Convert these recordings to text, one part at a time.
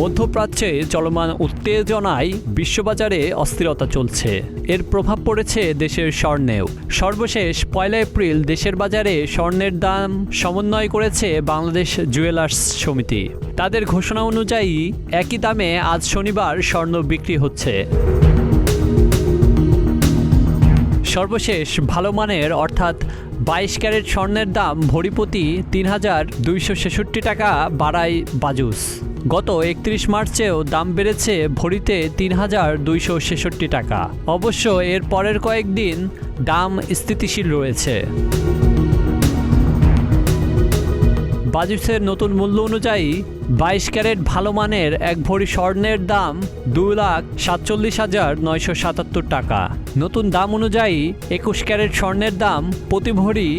মধ্যপ্রাচ্যে চলমান উত্তেজনায় বিশ্ববাজারে অস্থিরতা চলছে। এর প্রভাব পড়েছে দেশের স্বর্ণেও। সর্বশেষ 1 এপ্রিল দেশের বাজারে স্বর্ণের দাম সমন্বয় করেছে বাংলাদেশ জুয়েলার্স সমিতি। তাদের ঘোষণা অনুযায়ী একই দামে আজ শনিবার স্বর্ণ বিক্রি হচ্ছে। সর্বশেষ ভালো মানের অর্থাৎ 22 ক্যারেট স্বর্ণের দাম ভরিপ্রতি ৩,২৬৬ টাকা বাড়ায় বাজুস। গত 31 মার্চেও দাম বেড়েছে ভরিতে ৩,২৬৬ টাকা। অবশ্য এর পরের কয়েকদিন দাম স্থিতিশীল রয়েছে। বাজুসের নতুন মূল্য অনুযায়ী 22 ক্যারেট ভালো মানের এক ভরি স্বর্ণের দাম 2,47,977 টাকা। নতুন দাম অনুযায়ী 21 ক্যারেট স্বর্ণের দাম প্রতি ভরি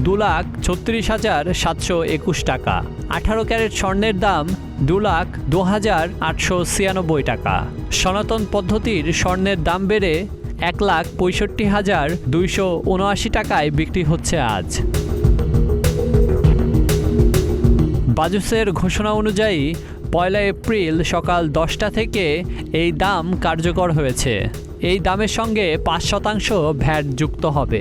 2,36,721 টাকা। 18 ক্যারেট স্বর্ণের দাম 2,02,896 টাকা। সনাতন পদ্ধতির স্বর্ণের দাম বেড়ে 1,65,279 টাকায় বিক্রি হচ্ছে আজ। বাজুসের ঘোষণা অনুযায়ী 1 এপ্রিল সকাল 10টা থেকে এই দাম কার্যকর হয়েছে। এই দামের সঙ্গে 5% ভ্যাট যুক্ত হবে।